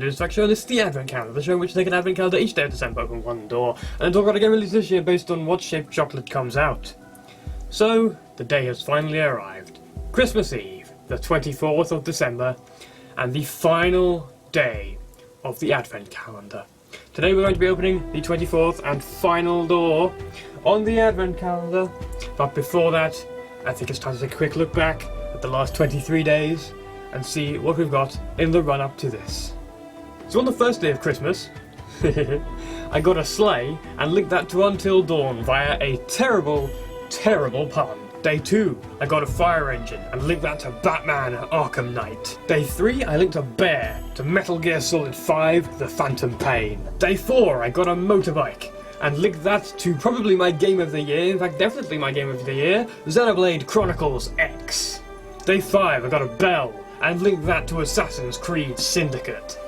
Ludus Defectio, and this is the Advent Calendar, the show in which I take an Advent Calendar each day of December, open one door, and talk about a game released this year based on what shape chocolate comes out. So, the day has finally arrived. Christmas Eve, the 24th of December, and the final day of the Advent Calendar. Today we're going to be opening the 24th and final door on the Advent Calendar, but before that, I think it's time to take a quick look back at the last 23 days and see what we've got in the run-up to this. So on the first day of Christmas, I got a sleigh and linked that to Until Dawn via a terrible, terrible pun. Day 2, I got a fire engine and linked that to Batman Arkham Knight. Day 3, I linked a bear to Metal Gear Solid 5, The Phantom Pain. Day 4, I got a motorbike and linked that to probably my game of the year, in fact definitely my game of the year, Xenoblade Chronicles X. Day 5, I got a bell and linked that to Assassin's Creed Syndicate.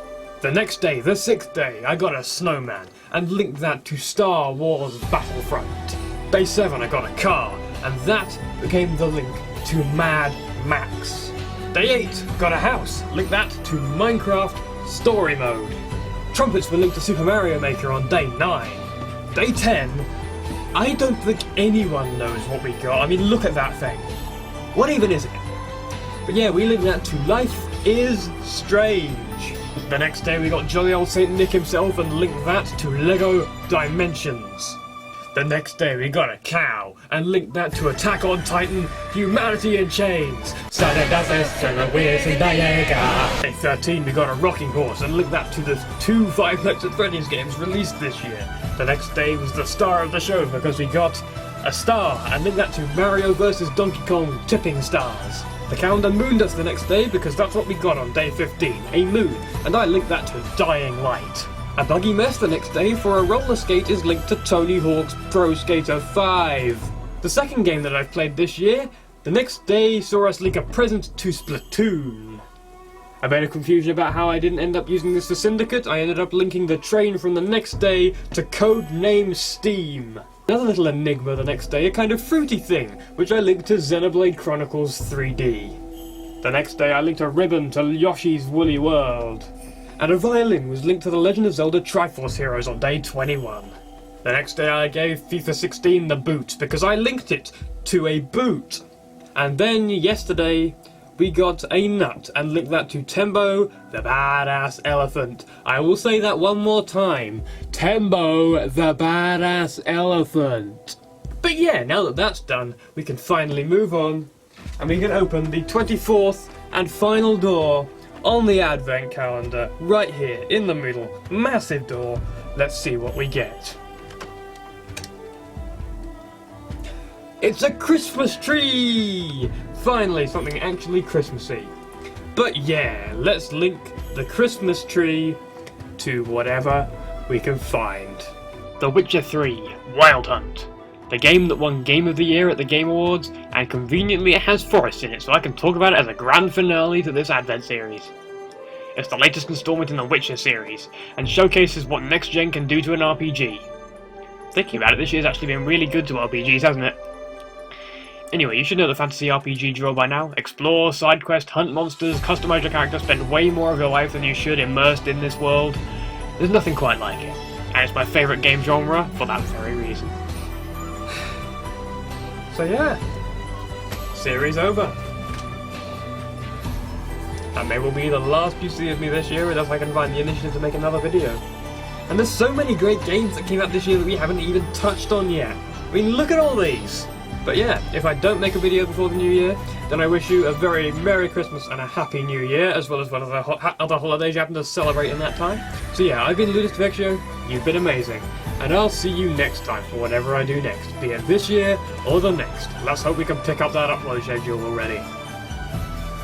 The next day, the 6th day, I got a snowman and linked that to Star Wars Battlefront. Day 7, I got a car, and that became the link to Mad Max. Day 8, got a house, linked that to Minecraft Story Mode. Trumpets were linked to Super Mario Maker on day 9. Day 10, I don't think anyone knows what we got. I mean, look at that thing. What even is it? But yeah, we linked that to Life is Strange. The next day we got jolly old Saint Nick himself and linked that to Lego Dimensions. The next day we got a cow and linked that to Attack on Titan, Humanity in Chains. Day 13 we got a rocking horse and linked that to the 2 Five Nights at Freddy's games released this year. The next day was the star of the show because we got a star and linked that to Mario vs Donkey Kong Tipping Stars. The calendar mooned us the next day because that's what we got on day 15, a moon, and I linked that to Dying Light. A buggy mess the next day for a roller skate is linked to Tony Hawk's Pro Skater 5. The second game that I've played this year, the next day saw us link a present to Splatoon. A bit of confusion about how I didn't end up using this for Syndicate. I ended up linking the train from the next day to Codename Steam. Another little enigma the next day, a kind of fruity thing, which I linked to Xenoblade Chronicles 3D. The next day I linked a ribbon to Yoshi's Woolly World. And a violin was linked to The Legend of Zelda Triforce Heroes on day 21. The next day I gave FIFA 16 the boot, because I linked it to a boot. And then yesterday, we got a nut and linked that to Tembo, the badass elephant. I will say that one more time. Tembo, the badass elephant. But yeah, now that that's done, we can finally move on. And we can open the 24th and final door on the Advent Calendar. Right here, in the middle. Massive door. Let's see what we get. It's a Christmas tree! Finally, something actually Christmassy. But yeah, let's link the Christmas tree to whatever we can find. The Witcher 3 Wild Hunt. The game that won Game of the Year at the Game Awards, and conveniently it has Forest in it, so I can talk about it as a grand finale to this Advent series. It's the latest installment in the Witcher series, and showcases what next gen can do to an RPG. Thinking about it, this year's actually been really good to RPGs, hasn't it? Anyway, you should know the fantasy RPG drill by now. Explore, side quest, hunt monsters, customize your character, spend way more of your life than you should immersed in this world. There's nothing quite like it, and it's my favourite game genre for that very reason. So yeah, series over. And they will be the last you see of me this year unless I can find the initiative to make another video. And there's so many great games that came out this year that we haven't even touched on yet. I mean, look at all these! But yeah, if I don't make a video before the new year, then I wish you a very Merry Christmas and a Happy New Year, as well as other holidays you happen to celebrate in that time. So yeah, I've been Ludus Defectio, you've been amazing, and I'll see you next time for whatever I do next, be it this year or the next. Let's hope we can pick up that upload schedule already.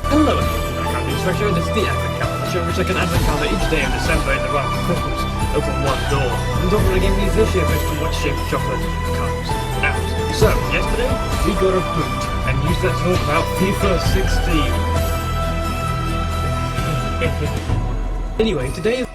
Hello everyone, I'm Ludus Defectio, and this is the Advent Calendar, the show in which I can Advent calendar each day of December in the run to Christmas. Open one door, and don't want to get me this year based on what shape chocolate comes out. So, yesterday, we got a boot, and used that to talk about FIFA 16. Anyway, today